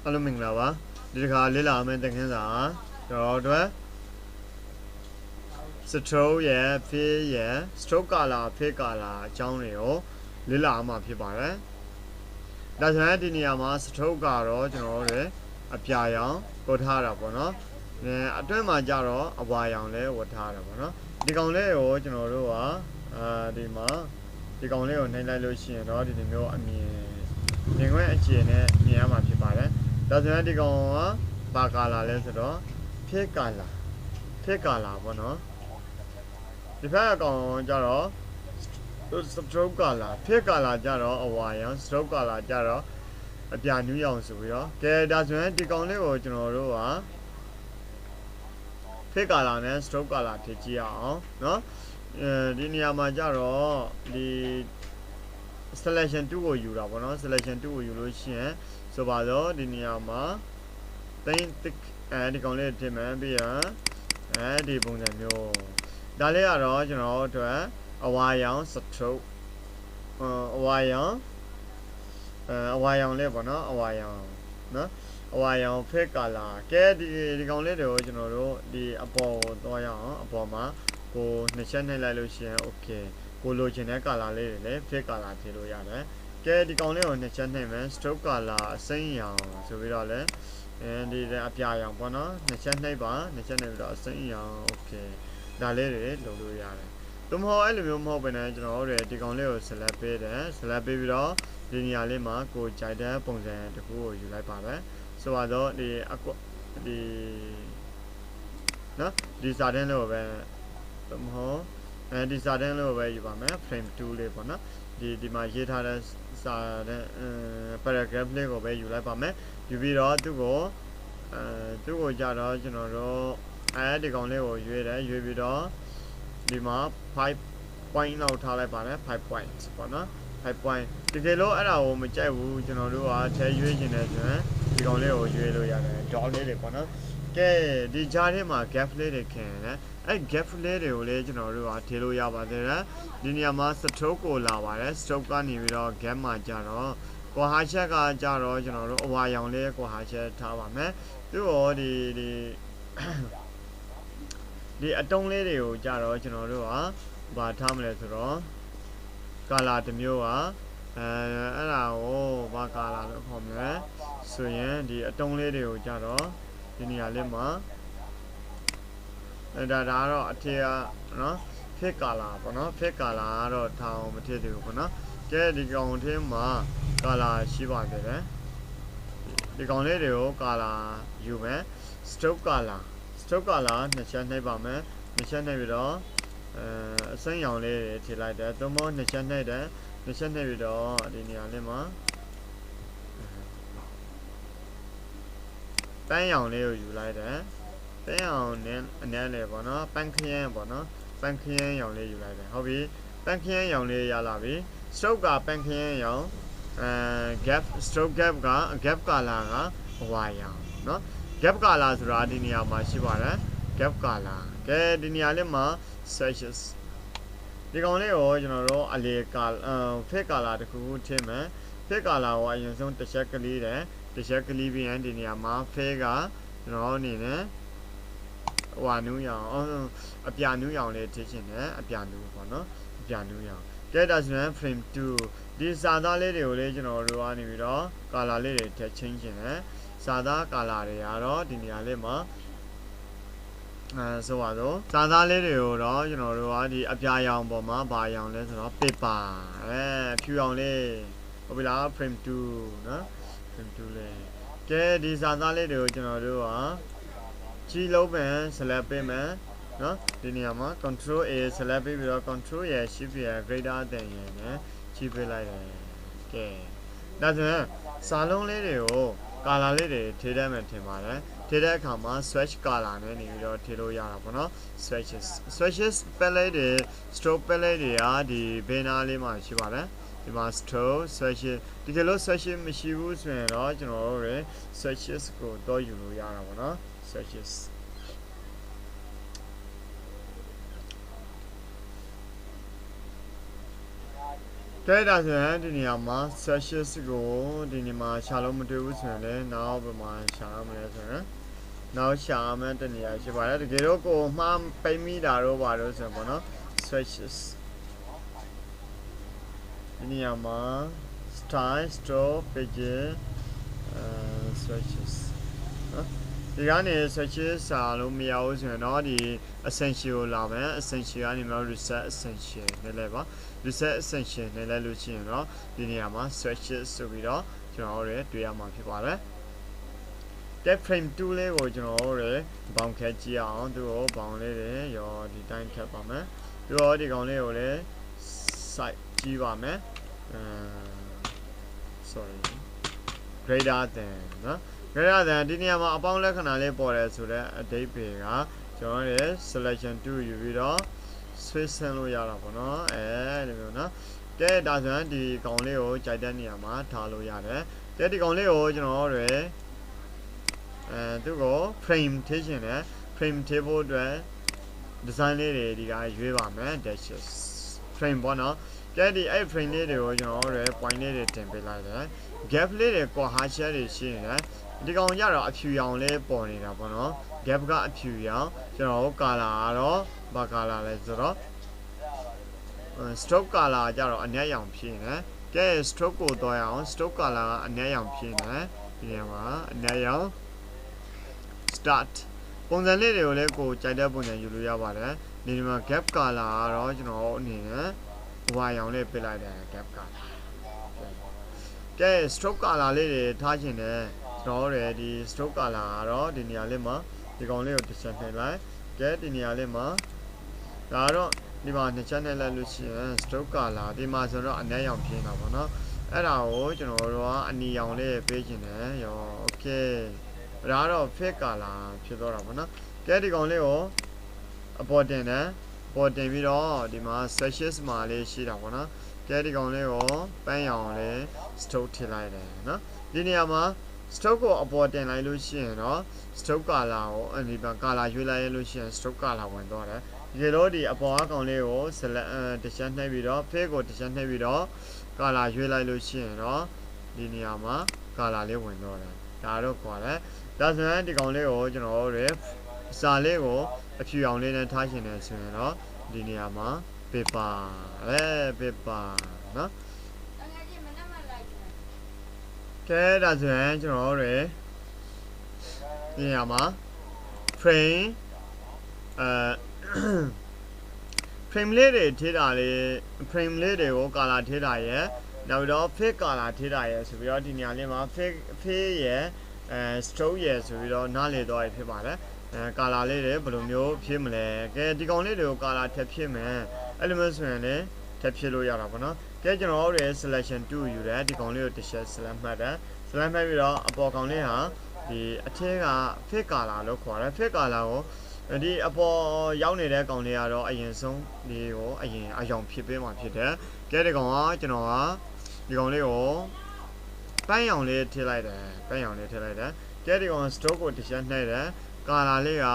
အားလုံးမင်္ဂလာပါဒီတစ်ခါလေ့လာမယ့်သင်ခန်းစာကျွန်တော်တို့ stroke ရဲ့ feel ရဲ့ stroke color feel color အကြောင်းတွေကိုလေ့လာမှာဖြစ်ပါတယ်ဒါဆိုရင်ဒီနေရာမှာ stroke ကတော့ကျွန်တော်တို့အပြာရောင်ဝတ်ထားတာပေါ့နော်အတွင်းမှာကြတော့အဝါရောင်လည်းဝတ်ထားတာပေါ့နော်ဒီကောင်လေးကိုကျွန်တော်တို့ကဒီမှာဒီကောင်လေးကိုနှိမ့်လိုက်လို့ရှိရင်တော့ဒီလိုမျိုးအမြင်မြင်ခွင့်အခြေနဲ့မြင်ရမှာဖြစ်ပါတယ်ဒါဆိုရင်ဒီကောင်ကဘာကာလာလဲဆိုတော့ဖေးကာလာပေါ့နော်ဒီဘက်ကောင်ကြတော့ stroke ကာလာဖေးကာလာကြတော့အဝါရောင် stroke ကာလာကြတော့အပြာနူးရောင်ဆိုပြီးတော့ကဲဒါဆိုရင်ဒီကောင်လေးကိုကျွန်တော်တို့ကဖေးကာလာနဲ့ stroke ကာလာထည့်ကြည့်အောင်နော်ဒီနေရာမှာကြတော့ဒီ selection 2ကိုယူတာပေါ့နော် selection 2ကိုယူလို့ရှိရင်ဆိုပါတော့ဒီနေရာမှာဒီကောင်လေးထည့်မယ်ပြီးရင်ဒီပုံစံမျိုးဒါလေးကတော့ကျွန်တော်တို့အဝါရောင် stroke အဝါရောင်လေးပေါ့နော်အဝါရောင်နော်အဝါရောင် fake color ကဲဒီကောင်လေးတွေကိုကျွန်တော်တို့ဒီအပေါ်ကိုသွားရအောင်အပေါ်မှာကိုနှစ်ချက်နှိပ်လိုက်လို့ရှိရင် okay ကိုလိုချင်တဲ့ color လေးတွေလည်း fake color ထည့်လို့ရတယ်ကဲဒီကောင်လေးကိုနှစ်ချက်နှိပ်မယ် stroke color အစိမ်းရောင်ဆိုပြီးတော့လည်းဒီအပြာရောင်ပေါ့နော်နှစ်ချက်နှိပ်ပါနှစ်ချက်နှိပ်ပြီးတော့အစိမ်းရောင် okay ဒါလေးတွေလုပ်လို့ရတယ်သို့မဟုတ်အဲ့လိုမျိုးမဟုတ်ဘဲနဲ့ကျွန်တော်တို့ဒီကောင်လေးကို select ပေးတယ် select ပေးပြီးတော့ဒီနေရာလေးမှာကိုကြိုက်တဲ့ပုံစံတစ်ခုကိုယူလိုက်ပါမယ်ဆိုတော့ဒီနော်ဒီစာတန်းလေးကိုပဲသို့မဟုတ်ဒီစာတန်းလေးကိုပဲယူပါမယ် frame 2လေးပေါ့နော်ဒီမှာရေးထားတဲ့စာတန်းparagraph လေးကိုပဲယူလိုက်ပါမယ်ယူပြီးတော့သူ့ကိုကြတော့ကျွန်တော်တို့ဒီကောင်လေးကိုရွေးတယ်ရွေးပြီးတော့ဒီမှာ5 point လောက်ထားလိုက်ပါတယ်5 points ပေါ့နော်5 point တကယ်လို့အဲ့ဒါကိုမကြိုက်ဘူးကျွန်တော်တို့ကထဲရွေးချင်တယ်ဆိုရင်ဒီကောင်လေးကိုရွေးလို့ရတယ် dot လေးတွေပေါ့နော်ကဲဒီကြားထဲမှာ gap လေးတွေခင်တယ်အဲ့ gap လေးတွေကိုလည်းကျွန်တော်တို့ကထည့်လို့ရပါတယ်ဒီနေရာမှာ stroke ကိုလာပါတယ် stroke ကနေပြီးတော့ gap မှာကြတော့ကွာဟာချက်ကကြတော့ကျွန်တော်တို့အဝါရောင်လေးကွာဟာချက်ထားပါမယ်သူ့ရောဒီအတုံးလေးတွေကိုကြတော့ကျွန်တော်တို့ကဘာထားမလဲဆိုတော့ color တစ်မျိုးကအဲ့ဒါကိုဘာ color လို့ခေါ်မလဲဆိုရင်ဒီအတုံးလေးတွေကိုကြတော့ဒီနေရာလေးမှာဒါကတော့အထက်ကနော် fake color ပေါ့နော် fake color ကတော့ထောင်မထည့်သေးဘူးပေါ့နော်ကဲဒီကောင်ထဲမှာ color ရှိပါသေးတယ်ဒီကောင်လေးတွေကို color ယူမယ် stroke color နှစ်ချက်နှိပ်ပါမယ်နှစ်ချက်နှိပ်ပြီးတော့အစိမ်းရောင်လေးတွေထည့်လိုက်တယ်သို့မဟုတ်နှစ်ချက်နှိပ်တယ်နှစ်ချက်နှိပ်ပြီးတော့ဒီနေရာလေးမှာပန်းရောင်လေးကိုယူလိုက်တယ်ပန်းရောင်နဲ့အနည်းလေးပေါ့နော်ပန်းခရမ်းပေါ့နော်ပန်းခရမ်းရောင်လေးယူလိုက်တယ်ဟုတ်ပြီပန်းခရမ်းရောင်လေးရလာပြီ stroke ကပန်းခရမ်းရောင် stroke gap က gap color ကအဝါရောင်เนาะ gap color ဆိုတာဒီနေရာမှာရှိပါတယ် gap color ကဲဒီနေရာလေးမှာ swatches ဒီကောင်လေးကိုကျွန်တော်တို့အလေ fake color တခုခုထည့်မယ် fake color ကိုအရင်ဆုံးတစ်ချက်ကလေးတယ်တစ်ချက်ကလေးပြီးရင်ဒီနေရာမှာ fake ကကျွန်တော်အနေနဲ့ဟိုနူးရောင်အပြာနူးရောင်လေးထည့်ချင်တယ်အပြာနူးပေါ့နော်အပြာနူးရောင်ကဲဒါဆိုရင် frame 2ဒီစာသားလေးတွေကိုလည်းကျွန်တော်တို့ကနေပြီးတော့ color လေးတွေထည့်ချင်းချင်တယ်စာသား color တွေကတော့ဒီနေရာလေးမှာဆိုပါတော့စာသားလေးတွေကိုတော့ကျွန်တော်တို့ကဒီအပြာရောင်ပေါ်မှာဘာရောင်လဲဆိုတော့ paper ဖြူရောင်လေးဟုတ်ပြီလား frame 2နော် frame 2လေးကဲဒီစာသားလေးတွေကိုကျွန်တော်တို့ကကြီးလုံးပဲ select ပေးမယ်နော်ဒီနေရာမှာ control A select ပေးပြီးတော့ control ရ shift ရ greater than ရနဲ့ကြီးပေးလိုက်တယ်ကဲဒါဆိုရင်စာလုံးလေးတွေကို color လေးတွေထည့်တတ်မယ်ထင်ပါတယ်ထည့်တဲ့အခါမှာ swatch color နဲ့နေပြီးတော့ထည့်လို့ရတာပေါ့နော် swatches palette တွေ stroke palette တွေကဒီဘေးနားလေးမှာရှိပါတယ်ဒီမှာ stroke swatches ဒီကလို့ swatches မရှိဘူးဆိုရင်တော့ကျွန်တော်တို့ရ swatches ကိုတော့ယူလို့ရတာပေါ့နော် swatches cái đó thì đi nhà mà search go đi nhà mà xả lông một điều gì này nào bên mà xả mà này thôi nào xả mà đi nhà chỉ bảo là cái đó có mà phải mi đã rồi bảo rồi sao mà nó searches đi nhà mà style store page searchesဒီကနေ search စာလို့မရဘူးဆိုရင်တော့ဒီ essential ကိုလာမယ် essential ကနေမှ reset essential နဲ့လဲပါ reset essential နဲ့လဲလို့ရှိရင်တော့ဒီနေရာမှာ search ဆိုပြီးတော့ကျွန်တော်တို့တွေ့ရမှာဖြစ်ပါတယ် Get frame 2လေးကိုကျွန်တော်တို့ဘောင်ခက်ကြည့်အောင်သူ့ကိုဘောင်လေးတွေရောဒီတိုင်းခက်ပါမယ်ပြီးတော့ဒီကောင်လေးကိုလည်း site ကြည့်ပါမယ်sorry greater than နော်greater than ဒီနေရာမှာအပေါင်းလက္ခဏာလေးပေါ်တယ်ဆိုတော့အဓိပ္ပာယ်ကကျွန်တော်တို့ selection 2ယူပြီးတော့ switch ဆင်းလို့ရတာပေါ့နော်အဲဒီလိုနော်ကဲဒါဆိုရင်ဒီကောင်လေးကိုကြိုက်တဲ့နေရာမှာထားလို့ရတယ်ကဲဒီကောင်လေးကိုကျွန်တော်တို့သူ့ကို frame ထည့်ခြင်းနဲ့ frame ထည့်ဖို့အတွက် design လေးတွေဒီကရွေးပါမယ် dashes frame ပေါ့နော်ကဲဒီအဲ့ frame လေးတွေကိုကျွန်တော်တို့ point လေးတွေတင်ပေးလိုက်တယ် gap လေးတွေကွာဟာချက်တွေရှိနေတယ်ဒီကောင်ကြတော့အဖြူရောင်လေးပေါ်နေတာပေါ့နော် gap ကအဖြူရောင်ကျွန်တော်တို့ color ကတော့ဘာ color လဲဆိုတော့ stroke color ကြတော့အနက်ရောင်ဖြစ်နေကဲ stroke ကိုတော့ရအောင် stroke color ကအနက်ရောင်ဖြစ်နေဒီနေရာမှာအနက်ရောင် start ပုံစံလေးတွေကိုလည်းကိုကြိုက်တဲ့ပုံစံယူလို့ရပါတယ်ဒီမှာ gap color ကတော့ကျွန်တော်အနေနဲ့ဝါရောင်လေးပြလိုက်တယ် gap color ကဲ stroke color လေးတွေထားခြင်းနဲ့ကျွန်တော်တို့ဒီ stroke color ကတော့ဒီနေရာလေးမှာဒီကောင်လေးကိုတစ်ချက်နှိပ်လိုက်ကဲဒီနေရာလေးမှာဒါတော့ဒီမှာနှစ်ချက်နှိပ်လိုက်လို့ရှိရင် stroke color ဒီမှာဆိုတော့အနက်ရောင်ဖြစ်နေတာပေါ့နော်အဲ့ဒါကိုကျွန်တော်တို့ကအနီရောင်လေးပေးခြင်းနဲ့ရော okay ဒါတော့ fake color ဖြစ်တော့တာပေါ့နော်ကဲဒီကောင်လေးကိုအပေါ်တင်တယ်ပေါ်တင်ပြီးတော့ဒီမှာ sessions မှာလေးရှိတာပေါ့နော်ကဲဒီကောင်လေးကိုပန်းရောင်လေး stroke ထည့်လိုက်တယ်နော်ဒီနေရာမှာ stroke ကိုအပေါ်တင်လိုက်လို့ရှိရင်တော့ stroke color ကိုဒီမှာ color ရွေးလိုက်ရလို့ရှိရင် stroke color ဝင်သွားတယ်ဒီလိုဒီအပေါ်အကောင်လေးကို select တစ်ချက်နှိပ်ပြီးတော့ fake ကိုတစ်ချက်နှိပ်ပြီးတော့ color ရွေးလိုက်လို့ရှိရင်တော့ဒီနေရာမှာ color လေးဝင်သွားတယ်ဒါတော့ခေါ်တယ်ဒါဆိုရင်ဒီကောင်လေးကိုကျွန်တော်တို့စာလေးကိုအဖြူရောင်လေးနဲ့ထားရှင်နေဆိုရင်တော့ဒီနေရာမှာ paper paper နော်ကဲဒါဆိုရင်ကျွန်တော်တို့ဒီနေရာမှာ frame frame လေးတွေထည့်တာလေး frame လေးတွေကို color ထည့်တာရယ်နောက်တော့ fake color ထည့်တာရယ်ဆိုပြီးတော့ဒီနေရာလေးမှာ fake ရယ် stroke ရယ်ဆိုပြီးတော့နားလေတော့ဖြစ်ပါတယ်color လေးတွေဘယ်လိုမျိုးဖြစ်မလဲကဲဒီကောင်လေးတွေကို color ထည့်ဖြစ်မယ်အဲ့လိုမျိုးဆိုရင်လည်းထည့်ဖြစ်လို့ရတာပေါ့နော်ကဲကျွန်တော်တို့ selection 2ယူတယ်ဒီကောင်လေးကိုတစ်ချက် select မှတ်တယ် select မှတ်ပြီးတော့အပေါ်ကောင်လေးဟာဒီအထက်က fake color လို့ခေါ်တယ် fake color ကိုဒီအပေါ်ရောက်နေတဲ့ကောင်လေးကတော့အရင်ဆုံးဒီကိုအရင်အယောင်ဖြစ်ပေးမှာဖြစ်တယ်ကဲဒီကောင်ကကျွန်တော်ကဒီကောင်လေးကိုပန်းရောင်လေးထည့်လိုက်တယ်ပန်းရောင်လေးထည့်လိုက်တယ်ကဲဒီကောင် stroke ကိုတစ်ချက်နှိပ်တယ်ကာလာလေးက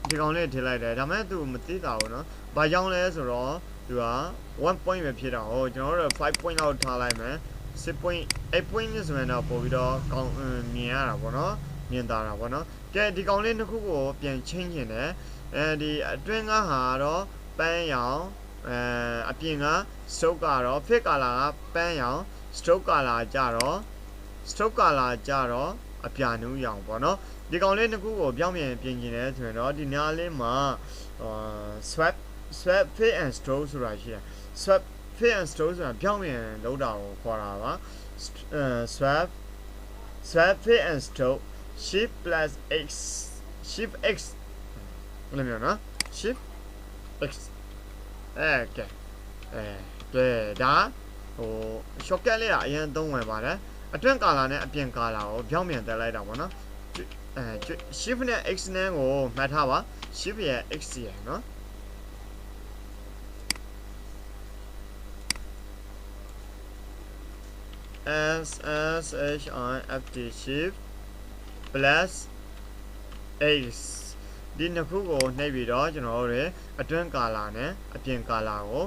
ဒီကောင်လေးထည့်လိုက်တယ်ဒါပေမဲ့သူမသိတာဘူးနော်ဘာကြောင့်လဲဆိုတော့သူက1 point ပဲဖြစ်တာဟောကျွန်တော်တို့5 point လောက်ထားလိုက်မယ်6 point 8 point ဆိုရင်တော့ပို့ပြီးတော့ကောင်းမြင်ရတာပေါ့နော်မြင်တာပေါ့နော်ကဲဒီကောင်လေးတစ်ခုကိုပြန်ချင်းကျင်တယ်ဒီအတွင်းကဟာတော့ပန်းရောင်အပြင်က stroke ကတော့ fake color ကပန်းရောင် stroke color ကြတော့ stroke color ကြတော့အပြာနူးရောင်ပေါ့နော်ဒီကောင်လေးတစ်ခုကိုပြောင်းပြန်ပြင်ကျင်တယ်ဆိုရင်တော့ဒီနားလေးမှာswap fade and stroke ဆိုတာရှိတယ် swap fade and stroke ဆိုတာပြောင်းပြန်လောက်တာကိုခေါ်တာပါswap fade and stroke shift plus x shift x ဘယ်လိုမျိုးနော် shift x ကဲဒါဟို shortcut လေးကအရင်သုံးဝင်ပါတယ်အတွင်းကာလာနဲ့အပြင်ကာလာကိုပြောင်းပြန်တက်လိုက်တာပေါ့နော်shift နဲ့ x နဲ့ကိုမှတ်ထားပါ shift ရဲ့ x ရဲ့နော် SSHIFT shift plus x ဒီနှစ်ခုကိုနှိပ်ပြီးတော့ကျွန်တော်တို့အတွင်းကာလာနဲ့အပြင်ကာလာကို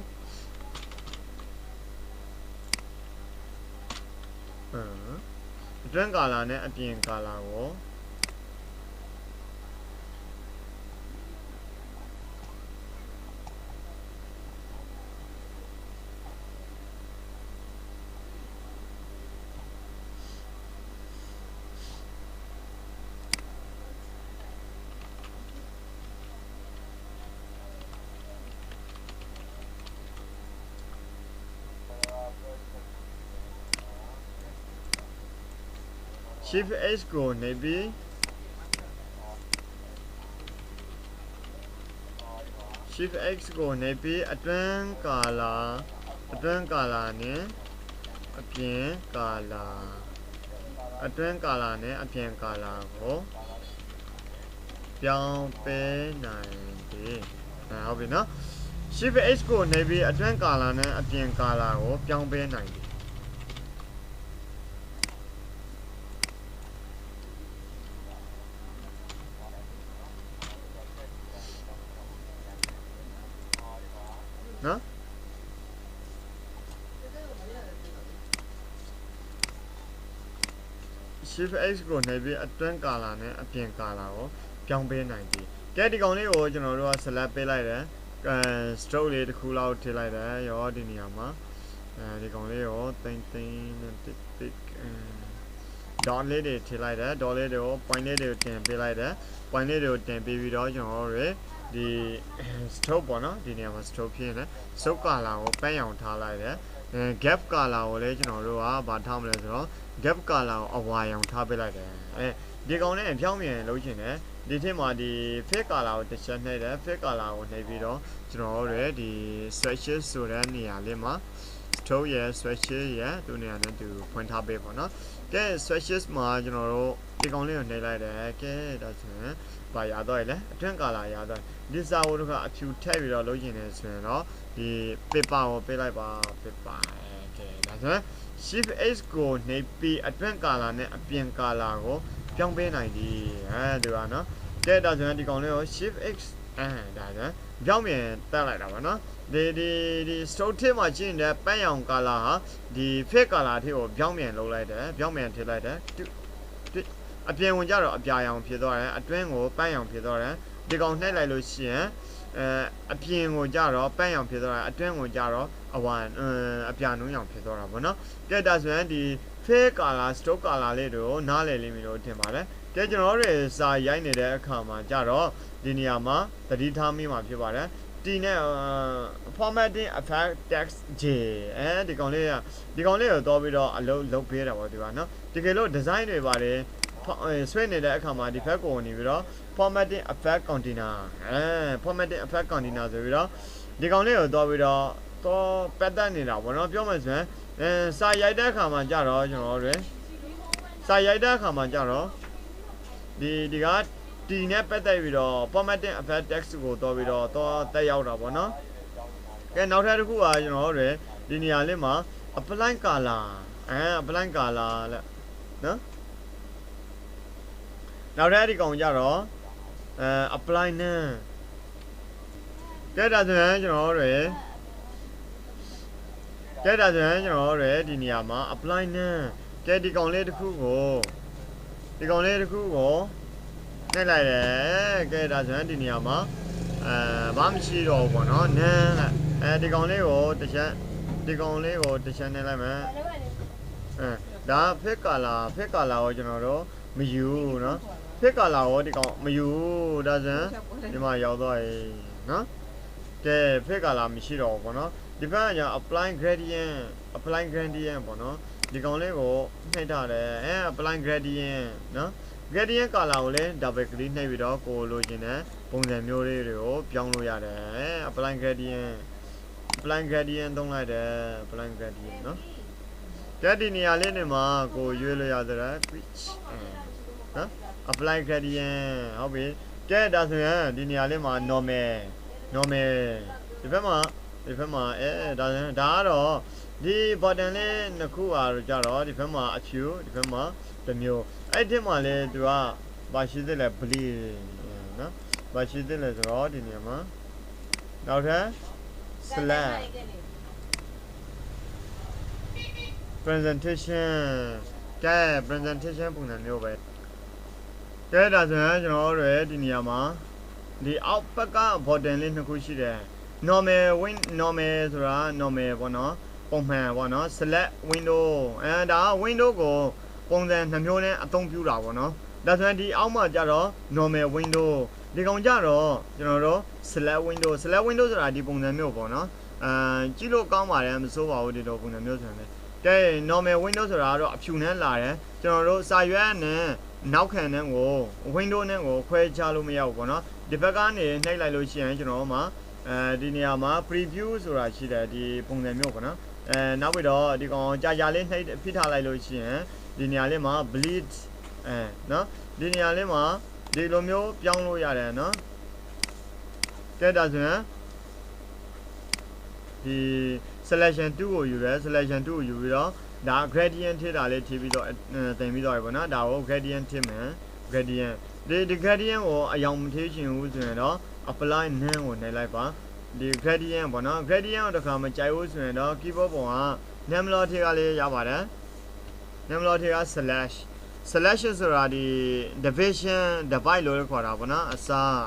အတွင်းကာလာနဲ့အပြင်ကာလာကို Shift H ကိုနေပြီး Shift X ကိုနေပြီးအတွင်းကာလာနဲ့အပြင်ကာလာအတွင်းကာလာနဲ့အပြင်ကာလာကိုပြောင်းပေးနိုင်တယ်ဟုတ်ပြီနော် Shift H ကိုနေပြီးအတွင်းကာလာနဲ့အပြင်ကာလာကိုပြောင်းပေးနိုင်တယ်နော် Shift X ကိုနေပြီးအတွင်းကာလာနဲ့အပြင်ကာလာကိုပြောင်းပေးနိုင်ပြီကဲဒီကောင်လေးကိုကျွန်တော်တို့က select ပေးလိုက်တယ်stroke လေးတစ်ခုလောက်ထည့်လိုက်တယ်ရောဒီနေရာမှာဒီကောင်လေးကိုတိတ်နဲ့ dot လေးတွေထည့်လိုက်တယ် dot လေးတွေကို point လေးတွေကိုတင်ပေးလိုက်တယ် point လေးတွေကိုတင်ပေးပြီးတော့ကျွန်တော်တို့ဒီ stroke ပေါ့နော်ဒီနေရာမှာ stroke ဖြစ်နေ stroke ကာလာကိုပန်းရောင်ထားလိုက်တယ်gap ကာလာကိုလည်းကျွန်တော်တို့ကဗာထားမလဲဆိုတော့ gap ကာလာကိုအဝါရောင်ထားပေးလိုက်တယ်ဒီကောင်လေးအပြောင်းပြန်လုပ်ချင်တယ်ဒီထက်မှာဒီ fake ကာလာကိုတစ်ချက်နှိပ်တယ် fake ကာလာကိုနှိပ်ပြီးတော့ကျွန်တော်တို့ဒီ swatches ဆိုတဲ့နေရာလေးမှာ stroke ရဲ့ swatches ရဲ့သူနေရာနဲ့သူဖွင့်ထားပေးပေါ့နော်ကဲ swatches မှာကျွန်တော်တို့ဒီကောင်လေးကိုနှိပ်လိုက်တယ်ကဲဒါဆိုရင်ဗာရတော့လေအတွင်းကာလာရတော့ဒီစာဝတ်ကအဖြူထည့်ပြီးတော့လုပ်ချင်တယ်ဆိုရင်တော့ဒီ paper ကိုပေးလိုက်ပါ paper ကဲဒါဆိုရင် Shift H ကိုနှိပ်ပြီးအတွင်းကာလာနဲ့အပြင်ကာလာကိုပြောင်းပေးနိုင်ပြီဒီပါနော်ကဲဒါဆိုရင်ဒီကောင်လေးကို Shift X ဒါဆိုပြောင်းပြန်တက်လိုက်တာပါနော်ဒီ stroke ထဲမှာကျင်းတဲ့ပန်းရောင်ကာလာဟာဒီ fake ကာလာထဲကိုပြောင်းပြန်လုပ်လိုက်တယ်ပြောင်းပြန်ထည့်လိုက်တယ်အပြင်ဝင်ကြတော့အပြာရောင်ဖြစ်သွားတယ်အတွင်းကိုပန်းရောင်ဖြစ်သွားတယ်ဒီကောင်နှိပ်လိုက်လို့ရှိရင်အပြင်ကိုကြတော့ပန်းရောင်ဖြစ်သွားတယ်အတွင်းကိုကြတော့အပြာနုံးရောင်ဖြစ်သွားတာပေါ့နော်ကဲဒါဆိုရင်ဒီ fake color stroke color လေးတွေကိုနားလည်လိမ့်မယ်လို့ထင်ပါတယ်ကဲကျွန်တော်တို့စာရိုက်နေတဲ့အခါမှာကြတော့ဒီနေရာမှာသတိထားမိမှာဖြစ်ပါတယ်ဒီနဲ့ formatting effect text J ဒီကောင်လေးကိုတော့ပြီးတော့အလုပ်ပေးတာပေါ့ဒီပါနော်တကယ်လို့ design တွေပါတယ်ဆွဲနေတဲ့အခါမှာဒီဘက်ကိုနေပြီးတော့ formatting effect container formatting effect container ဆိုပြီးတော့ဒီကောင်လေးကိုတော့ပြီးတော့ပတ်သက်နေတာပေါ့နော်ပြောမှဆိုရင်စာရိုက်တဲ့အခါမှာကြတော့ကျွန်တော်တို့စာရိုက်တဲ့အခါမှာကြတော့ဒီကတီနဲ့ပတ်သက်ပြီးတော့ formatting effect text ကိုတော့ပြီးတော့တက်ရောက်တာပေါ့နော်ကဲနောက်ထပ်တစ်ခုကကျွန်တော်တို့ဒီနေရာလေးမှာ apply color apply color လက်နော်နောက်ထပ်ဒီကောင်ကြတော့apply နဲ့ကဲဒါဆိုရင်ကျွန်တော်တို့ဒီနေရာမှာ apply နဲ့ကဲဒီကောင်လေးတစ်ခုကိုနှိပ်လိုက်တယ်ကဲဒါဆိုရင်ဒီနေရာမှာဘာမှမရှိတော့ဘူးပေါ့နော်နန်းဒီကောင်လေးကိုတစ်ချက်နှိပ်လိုက်မယ်ဒါ fake color ကိုကျွန်တော်တို့မယူနော် fake color ကိုဒီကောင်မယူဒါဆိုရင်ဒီမှာရောက်သွားပြီနော်ကဲ fake color မရှိတော့ဘူးပေါ့နော်ဒီဘက်ကကျ apply gradient ပေါ့နော်ဒီကောင်လေးကိုနှိပ်ထားတယ်apply gradient နော် gradient color ကိုလည်း double click နှိပ်ပြီးတော့ကိုလိုချင်တဲ့ပုံစံမျိုးလေးတွေကိုပြောင်းလို့ရတယ် apply gradient သုံးလိုက်တယ် apply gradient နော်ကဲဒီနေရာလေးနေမှာကိုရွေးလို့ရတယ် pitch နော် apply gradient ဟုတ်ပြီကဲဒါဆိုရင်ဒီနေရာလေးမှာ normal ဒီဘက်မှာဒါကတော့ဒီ button လေးနှစ်ခုအားကြတော့ဒီဘက်မှာအဖြူဒီဘက်မှာတစ်မျိုးအဲ့ဒီမှာလေသူကဘာရှိသေးလဲ bleed နော်ဘာရှိသေးလဲဆိုတော့ဒီနေရာမှာနောက်ထပ် slash presentation ကဲ presentation ပုံစံမျိုးပဲကဲဒါဆိုရင်ကျွန်တော်တို့ရဲ့ဒီနေရာမှာဒီအောက်ဘက်က button လေးနှစ်ခုရှိတယ် normalဆိုတာ normal ပေါ့နော်ပုံမှန်ပေါ့နော် select window ဒါ window ကိုပုံစံနှမျိုးနဲ့အသုံးပြုတာပေါ့နော်ဒါဆိုရင်ဒီအောက်မှာကျတော့ normal window ဒီကောင်ကြတော့ကျွန်တော်တို့ select window ဆိုတာဒီပုံစံမျိုးပေါ့နော်ကြည့်လို့ကောင်းပါတယ်မစိုးပါဘူးဒီလိုပုံစံမျိုးဆိုရင်ကဲ normal window ဆိုတာကတော့အဖြူနဲ့လာတယ်ကျွန်တော်တို့စာရွက်နဲ့နောက်ခံနဲ့ကို window နဲ့ကိုခွဲခြားလို့မရဘူးပေါ့နော်ဒီဘက်ကနေနှိပ်လိုက်လို့ရှိရင်ကျွန်တော်တို့မှာဒီနေရာမှာ preview ဆိုတာရှိတယ်ဒီပုံစံမျိုးပေါ့နော်နောက်ပြီးတော့ဒီကောင်ကြာလေးနှိပ်ဖိထားလိုက်လို့ရှိရင်ဒီနေရာလေးမှာ bleed နော်ဒီနေရာလေးမှာဒီလိုမျိုးပြောင်းလို့ရတယ်နော်ကဲဒါဆိုရင်ဒီ selection 2ကိုယူတယ် selection 2ကိုယူပြီးတော့ဒါ gradient ထည့်တာလေးထည့်ပြီးတော့တင်ပြီးတော့ရပါတော့ဒါကို gradient ထည့်မယ် gradient ဒီ gradient ကိုအယောင်မထည့်ချင်ဘူးဆိုရင်တော့ apply none ကိုနှိပ်လိုက်ပါဒီ gradient ပေါ့နော် gradient ကိုတစ်ခါမကြိုက်ဘူးဆိုရင်တော့ keyboard ပေါ်က name လို့ထည့်ကလေးရပါတယ် name လို့ထည့်က slash ဆိုတာဒီ division divide လို့ခေါ်တာပေါ့နော်အစား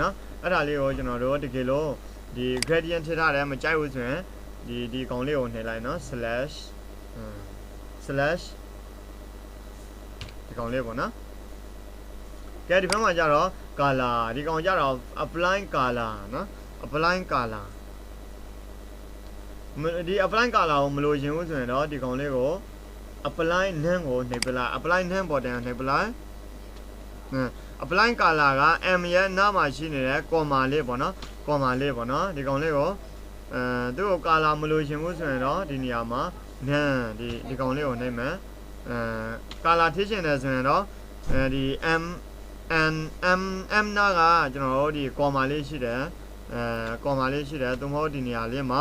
နော်အဲ့ဒါလေးကိုကျွန်တော်တို့တကယ်လို့ဒီ gradient ထည့်ထားတယ်မကြိုက်ဘူးဆိုရင်ဒီကောင်လေးကိုနှိပ်လိုက်နော် slash ဒီကောင်လေးပေါ့နော်ကဲဒီဘက်မှာကျတော့ color ဒီကောင်ကျတော့ apply color နော် apply color ဒီ apply color ကိုမလိုချင်ဘူးဆိုရင်တော့ဒီကောင်လေးကို apply none ကိုနှိပ်ပလိုက် apply none button ကိုနှိပ်ပလိုက်apply color က M ရဲ့နားမှာရှိနေတဲ့ comma လေးပေါ့နော် comma လေးပေါ့နော်ဒီကောင်လေးကိုသူ့ကို color မလိုချင်ဘူးဆိုရင်တော့ဒီနေရာမှာ none ဒီကောင်လေးကိုနှိပ်မယ်color ထည့်ချင်တယ်ဆိုရင်တော့ဒီ M နာကကျွန်တော်တို့ဒီ comma လေးရှိတယ်comma လေးရှိတယ်သူမဟုတ်ဒီနေရာလေးမှာ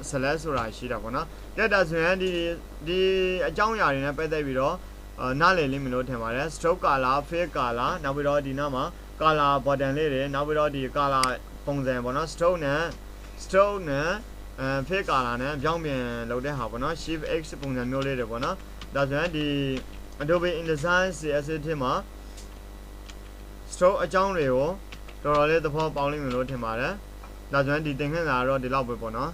select ဆိုတာရှိတာပေါ့နော်ကဲဒါဆိုရင်ဒီအကြောင်းအရာတွေနဲ့ပတ်သက်ပြီးတော့နားလည်လိမ့်မယ်လို့ထင်ပါတယ် stroke color fade color နောက်ပြီးတော့ဒီနားမှာ color button လေးတွေနောက်ပြီးတော့ဒီ color ပုံစံပေါ့နော် stroke နဲ့ fade color နဲ့ပြောင်းပြန်လုပ်တဲ့ဟာပေါ့နော် shift x ပုံစံမျိုးလေးတွေပေါ့နော်ဒါဆိုရင်ဒီ Adobe InDesign CSS ထဲမှာ stroke အကြောင်းတွေကိုတော်တော်လေးသဘောပေါက်လိမ့်မယ်လို့ထင်ပါတယ်ဒါဆိုရင်ဒီသင်ခန်းစာကတော့ဒီလောက်ပဲပေါ့နော်